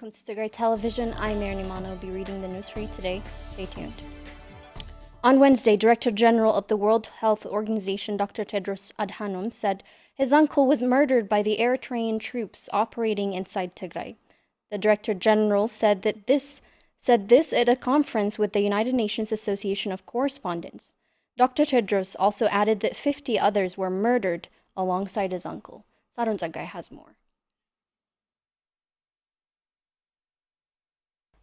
Welcome to Tigray Television. I'm Mary Nimano. I'll be reading the news for you today. Stay tuned. On Wednesday, Director General of the World Health Organization, Dr. Tedros Adhanom, said his uncle was murdered by the Eritrean troops operating inside Tigray. The Director General said this at a conference with the United Nations Association of Correspondents. Dr. Tedros also added that 50 others were murdered alongside his uncle. Sarun Tsagay has more.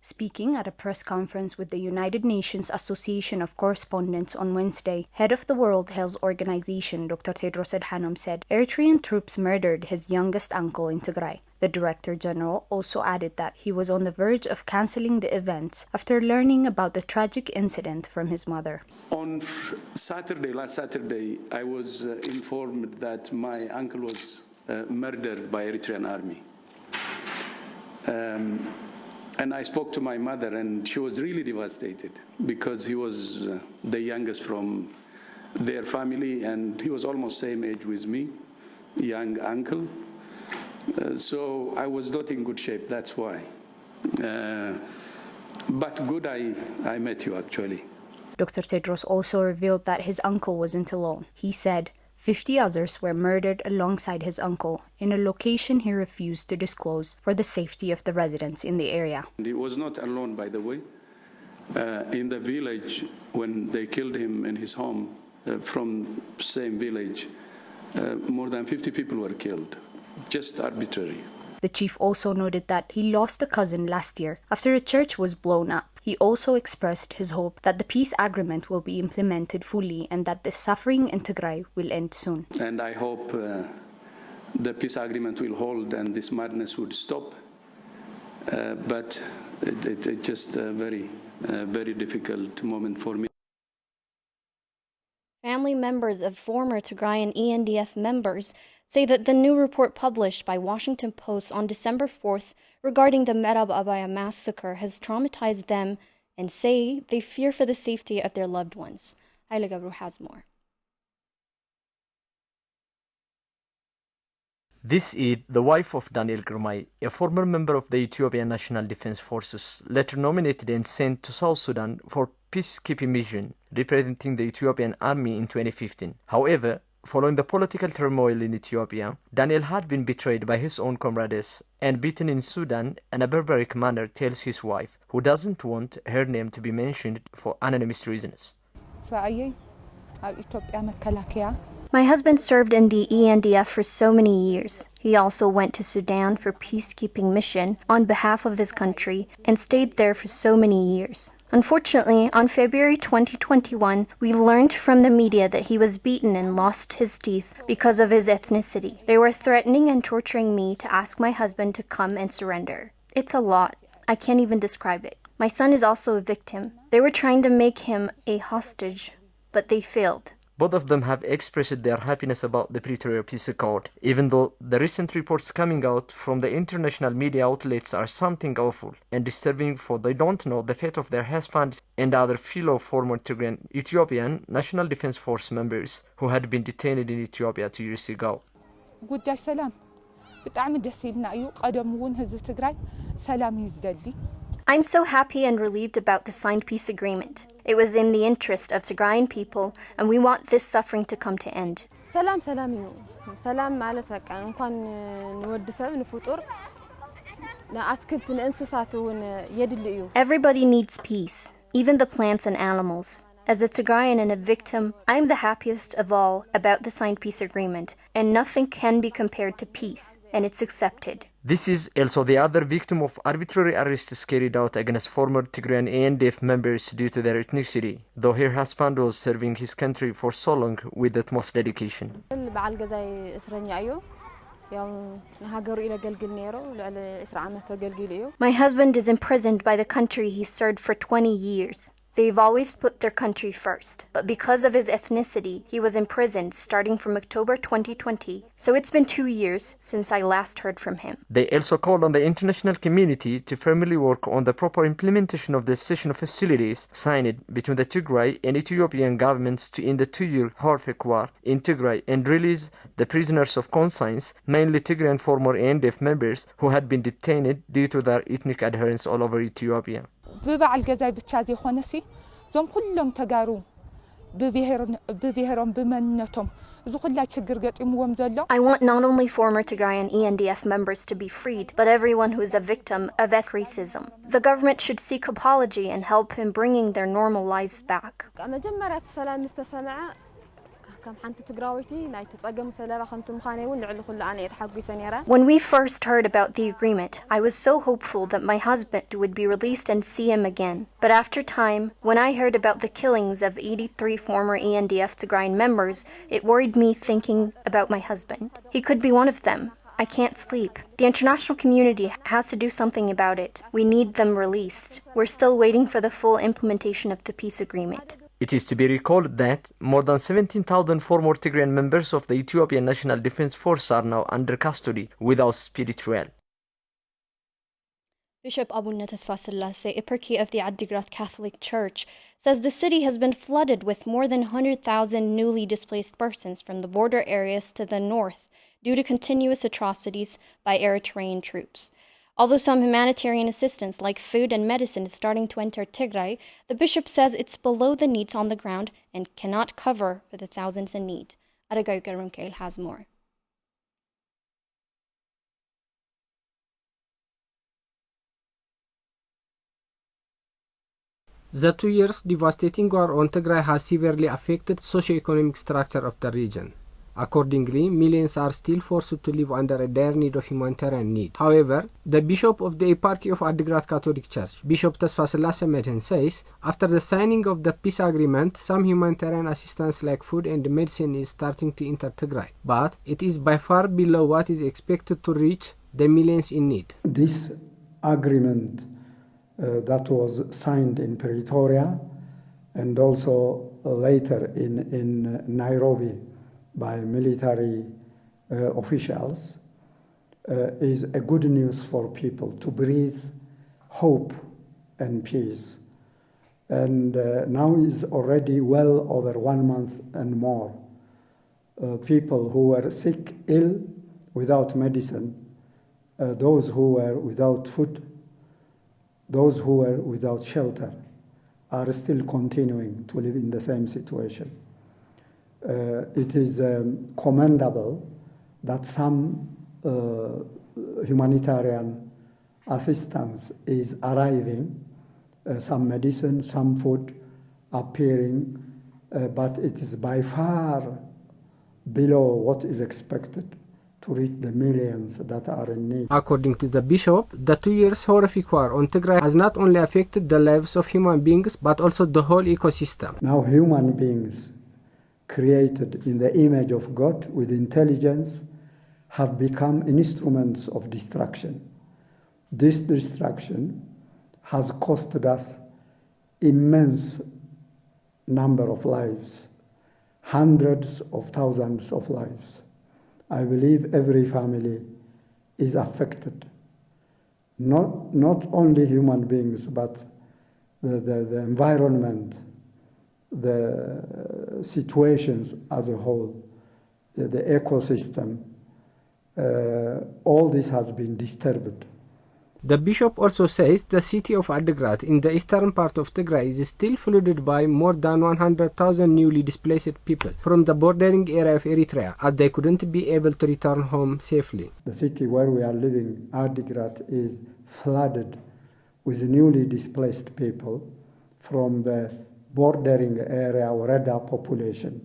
Speaking at a press conference with the United Nations Association of Correspondents on Wednesday, head of the World Health Organization, Dr. Tedros Adhanom, said Eritrean troops murdered his youngest uncle in Tigray. The Director General also added that he was on the verge of cancelling the events after learning about the tragic incident from his mother. On last Saturday, I was informed that my uncle was murdered by Eritrean army. And I spoke to my mother, and she was really devastated because he was the youngest from their family, and he was almost same age with me, young uncle. So I was not in good shape, that's why. But good I met you, actually. Dr. Tedros also revealed that his uncle wasn't alone. He said 50 others were murdered alongside his uncle in a location he refused to disclose for the safety of the residents in the area. And he was not alone, by the way. In the village, when they killed him in his home, from same village, more than 50 people were killed, just arbitrary. The chief also noted that he lost a cousin last year after a church was blown up. He also expressed his hope that the peace agreement will be implemented fully and that the suffering in Tigray will end soon. And I hope the peace agreement will hold and this madness would stop. But it's just a very difficult moment for me. Family members of former Tigrayan ENDF members say that the new report published by Washington Post on December 4th regarding the Merab Abaya massacre has traumatized them and say they fear for the safety of their loved ones. Haile Gabru has more. This Eid, the wife of Daniel Girmay, a former member of the Ethiopian National Defense Forces, later nominated and sent to South Sudan for peacekeeping mission, representing the Ethiopian army in 2015. However, following the political turmoil in Ethiopia, Daniel had been betrayed by his own comrades and beaten in Sudan in a barbaric manner, tells his wife, who doesn't want her name to be mentioned for anonymous reasons. My husband served in the ENDF for so many years. He also went to Sudan for peacekeeping mission on behalf of his country and stayed there for so many years. Unfortunately, on February 2021, we learned from the media that he was beaten and lost his teeth because of his ethnicity. They were threatening and torturing me to ask my husband to come and surrender. It's a lot. I can't even describe it. My son is also a victim. They were trying to make him a hostage, but they failed. Both of them have expressed their happiness about the Pretoria Peace Accord, even though the recent reports coming out from the international media outlets are something awful and disturbing, for they don't know the fate of their husbands and other fellow former Tigrayan Ethiopian National Defense Force members who had been detained in Ethiopia 2 years ago. I'm so happy and relieved about the signed peace agreement. It was in the interest of Tigrayan people, and we want this suffering to come to end. Everybody needs peace, even the plants and animals. As a Tigrayan and a victim, I am the happiest of all about the signed peace agreement, and nothing can be compared to peace, and it's accepted. This is also the other victim of arbitrary arrests carried out against former Tigrayan ENDF members due to their ethnicity, though her husband was serving his country for so long with utmost dedication. My husband is imprisoned by the country he served for 20 years. They've always put their country first, but because of his ethnicity, he was imprisoned starting from October 2020, so it's been 2 years since I last heard from him. They also called on the international community to firmly work on the proper implementation of the cessation facilities signed between the Tigray and Ethiopian governments to end the 2-year horrific war in Tigray and release the prisoners of conscience, mainly Tigrayan former ANDF members who had been detained due to their ethnic adherence all over Ethiopia. ببعل جزاي بتشازي خونسي زم كلهم تجارو ببهرهم بمنتهم زخلا شجر قطيمهم زلوا. I want not only former Tigray and ENDF members to be freed, but everyone who is a victim of racism. The government should seek apology and help in bringing their normal lives back. When we first heard about the agreement, I was so hopeful that my husband would be released and see him again. But after time, when I heard about the killings of 83 former ENDF Tigray members, it worried me thinking about my husband. He could be one of them. I can't sleep. The international community has to do something about it. We need them released. We're still waiting for the full implementation of the peace agreement. It is to be recalled that more than 17,000 former Tigrayan members of the Ethiopian National Defense Force are now under custody without speedy trial. Bishop Abuna Tesfasilase, Eparchy of the Adigrat Catholic Church, says the city has been flooded with more than 100,000 newly displaced persons from the border areas to the north due to continuous atrocities by Eritrean troops. Although some humanitarian assistance like food and medicine is starting to enter Tigray, the bishop says it's below the needs on the ground and cannot cover for the thousands in need. Aragay Garunkel has more. The 2 years devastating war on Tigray has severely affected socio-economic structure of the region. Accordingly, millions are still forced to live under a dire need of humanitarian need. However, the Bishop of the Eparchy of Adigrat Catholic Church, Bishop Tesfasilase Medhen, says after the signing of the peace agreement, some humanitarian assistance like food and medicine is starting to enter Tigray, but it is by far below what is expected to reach the millions in need. This agreement that was signed in Pretoria and also later in Nairobi by military officials is a good news for people to breathe hope and peace. And now is already well over 1 month and more. People who were sick, ill, without medicine, those who were without food, those who were without shelter are still continuing to live in the same situation. It is commendable that some humanitarian assistance is arriving, some medicine, some food appearing, but it is by far below what is expected to reach the millions that are in need. According to the bishop, the 2 years horrific war on Tigray has not only affected the lives of human beings, but also the whole ecosystem. Now human beings created in the image of God with intelligence have become instruments of destruction. This destruction has costed us immense number of lives, hundreds of thousands of lives. I believe every family is affected. Not only human beings, but the environment, the situations as a whole, the ecosystem, all this has been disturbed. The bishop also says the city of Adigrat in the eastern part of Tigray is still flooded by more than 100,000 newly displaced people from the bordering area of Eritrea, as they couldn't be able to return home safely. The city where we are living, Adigrat, is flooded with newly displaced people from the bordering area or Reda population.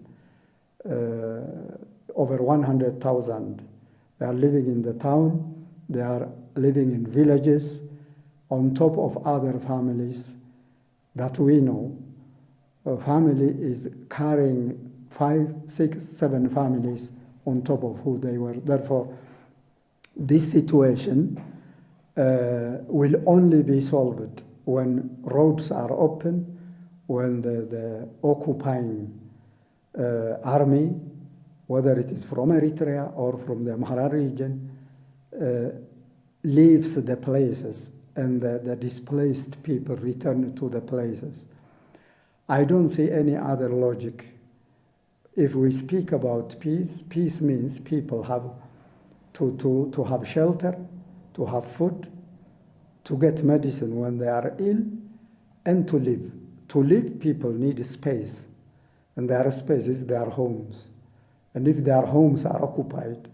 Over 100,000. They are living in the town. They are living in villages on top of other families that we know. A family is carrying 5, 6, 7 families on top of who they were. Therefore, this situation will only be solved when roads are open, when the occupying army, whether it is from Eritrea or from the Amhara region, leaves the places and the displaced people return to the places. I don't see any other logic. If we speak about peace, peace means people have to have shelter, to have food, to get medicine when they are ill, and to live. To live, people need space, and their space is their homes. And if their homes are occupied,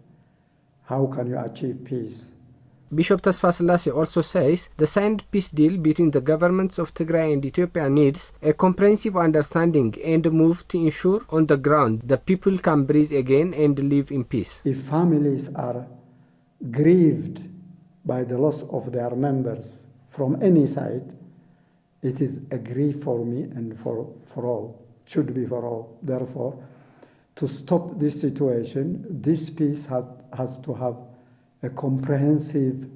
how can you achieve peace? Bishop Tasfasilasi also says the signed peace deal between the governments of Tigray and Ethiopia needs a comprehensive understanding and a move to ensure on the ground that people can breathe again and live in peace. If families are grieved by the loss of their members from any side, it is a grief for me and for all, should be for all. Therefore, to stop this situation, this peace has to have a comprehensive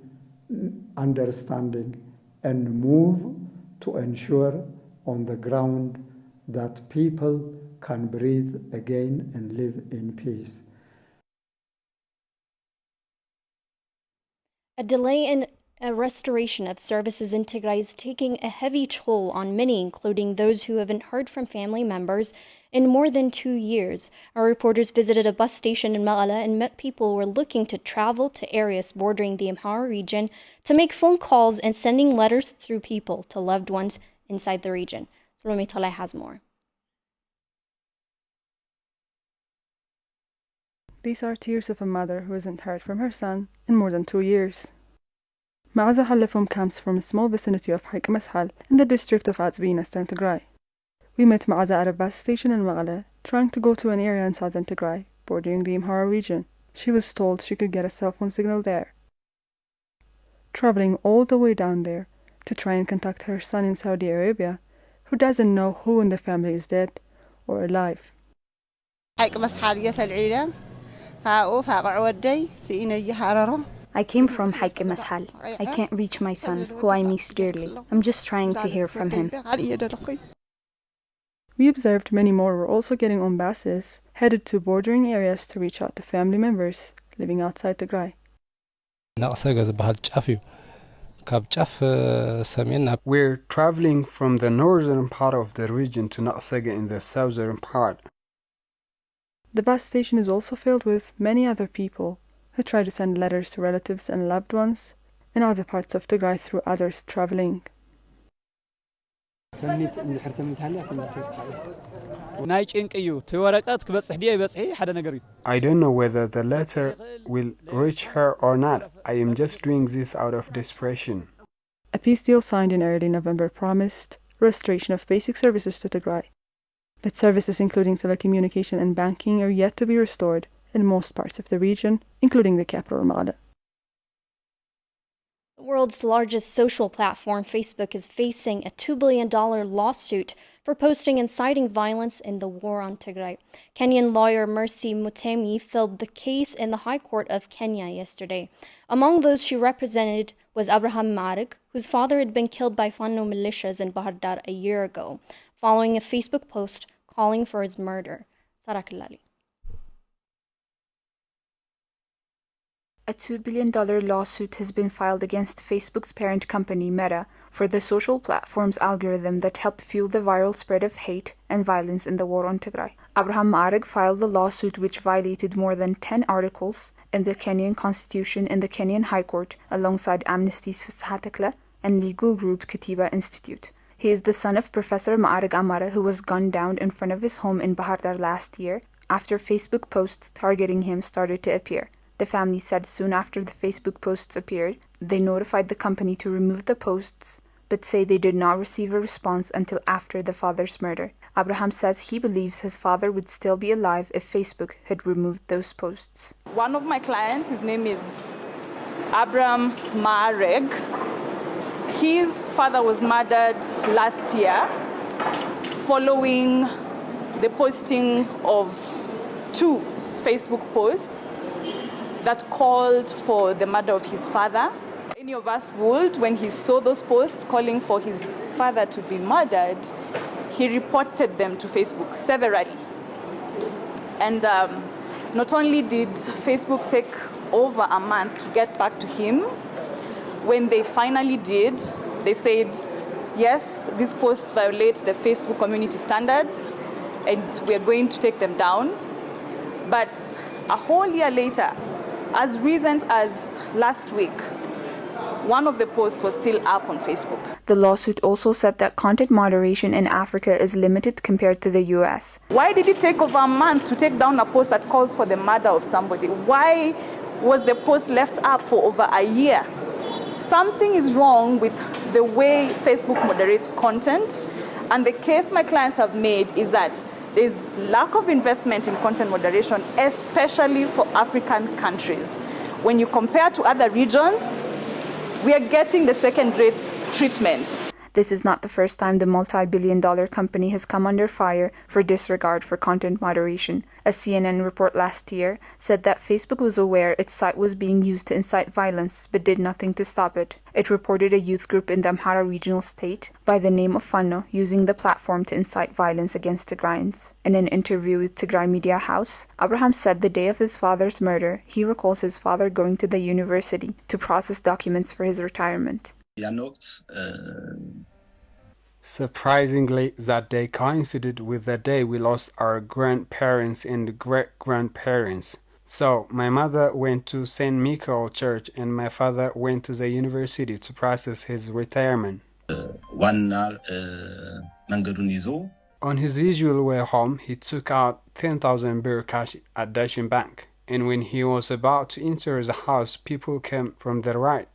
understanding and move to ensure on the ground that people can breathe again and live in peace. A delay in a restoration of services in Tigray is taking a heavy toll on many, including those who haven't heard from family members in more than 2 years. Our reporters visited a bus station in Mekelle and met people who were looking to travel to areas bordering the Amhara region to make phone calls and sending letters through people to loved ones inside the region. Salome Talay has more. These are tears of a mother who hasn't heard from her son in more than 2 years. Ma'aza Halefum comes from a small vicinity of Haik Mashal in the district of Atzbi in eastern Tigray. We met Ma'aza at a bus station in Mekelle, trying to go to an area in southern Tigray, bordering the Amhara region. She was told she could get a cell phone signal there. Traveling all the way down there to try and contact her son in Saudi Arabia, who doesn't know who in the family is dead or alive. I came from Haik Mashal. I can't reach my son, who I miss dearly. I'm just trying to hear from him. We observed many more were also getting on buses, headed to bordering areas to reach out to family members living outside Tigray. We're traveling from the northern part of the region to Naqsaga in the southern part. The bus station is also filled with many other people who try to send letters to relatives and loved ones in other parts of Tigray through others traveling. I don't know whether the letter will reach her or not. I am just doing this out of desperation. A peace deal signed in early November promised restoration of basic services to Tigray, but services including telecommunication and banking are yet to be restored in most parts of the region, including the capital Mekelle. The world's largest social platform, Facebook, is facing a $2 billion lawsuit for posting inciting violence in the war on Tigray. Kenyan lawyer Mercy Mutemi filed the case in the High Court of Kenya yesterday. Among those she represented was Abraham Marig, whose father had been killed by Fano militias in Bahar Dar a year ago, following a Facebook post calling for his murder. Sarah Kalali. A $2 billion lawsuit has been filed against Facebook's parent company, Meta, for the social platform's algorithm that helped fuel the viral spread of hate and violence in the war on Tigray. Abraham Marig filed the lawsuit, which violated more than 10 articles in the Kenyan Constitution in the Kenyan High Court, alongside Amnesty's Fishatakla and legal group Katiba Institute. He is the son of Professor Marig Amara, who was gunned down in front of his home in Bahar Dar last year after Facebook posts targeting him started to appear. The family said soon after the Facebook posts appeared, they notified the company to remove the posts, but say they did not receive a response until after the father's murder. Abraham says he believes his father would still be alive if Facebook had removed those posts. One of my clients, his name is Abraham Maareg. His father was murdered last year following the posting of 2 Facebook posts that called for the murder of his father. Any of us would, when he saw those posts calling for his father to be murdered, he reported them to Facebook severally. And not only did Facebook take over a month to get back to him, when they finally did, they said, yes, these posts violate the Facebook community standards, and we're going to take them down. But a whole year later, as recent as last week, one of the posts was still up on Facebook. The lawsuit also said that content moderation in Africa is limited compared to the US. Why did it take over a month to take down a post that calls for the murder of somebody? Why was the post left up for over a year? Something is wrong with the way Facebook moderates content, and the case my clients have made is that there's lack of investment in content moderation, especially for African countries. When you compare to other regions, we are getting the second-rate treatment. This is not the first time the multi-billion-dollar company has come under fire for disregard for content moderation. A CNN report last year said that Facebook was aware its site was being used to incite violence, but did nothing to stop it. It reported a youth group in the Amhara regional state by the name of Fano using the platform to incite violence against Tigrayans. In an interview with Tigray Media House, Abraham said the day of his father's murder, he recalls his father going to the university to process documents for his retirement. Surprisingly, that day coincided with the day we lost our grandparents and great-grandparents. So, my mother went to St. Michael Church and my father went to the university to process his retirement. On his usual way home, he took out 10,000 birr cash at Dashin Bank. And when he was about to enter the house, people came from the right,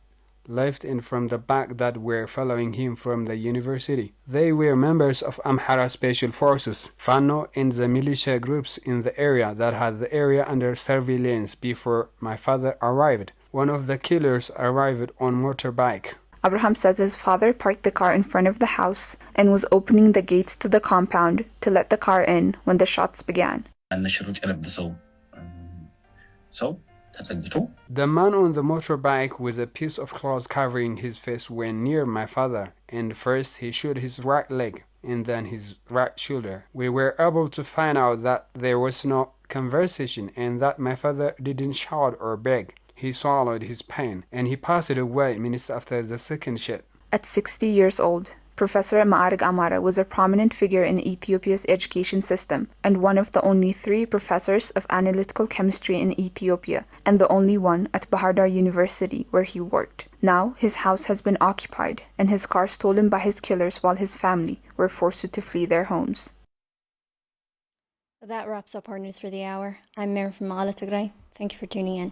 left, and from the back that were following him from the university. They were members of Amhara Special Forces, Fano, and the militia groups in the area that had the area under surveillance before my father arrived. One of the killers arrived on motorbike. Abraham says his father parked the car in front of the house and was opening the gates to the compound to let the car in when the shots began. The man on the motorbike with a piece of cloth covering his face went near my father, and first he shot his right leg and then his right shoulder. We were able to find out that there was no conversation and that my father didn't shout or beg. He swallowed his pain and he passed away minutes after the second shot. At 60 years old, Professor Ma'arig Amara was a prominent figure in Ethiopia's education system and one of the only 3 professors of analytical chemistry in Ethiopia and the only one at Bahar Dar University where he worked. Now his house has been occupied and his car stolen by his killers while his family were forced to flee their homes. That wraps up our news for the hour. I'm Mary from Tigray. Thank you for tuning in.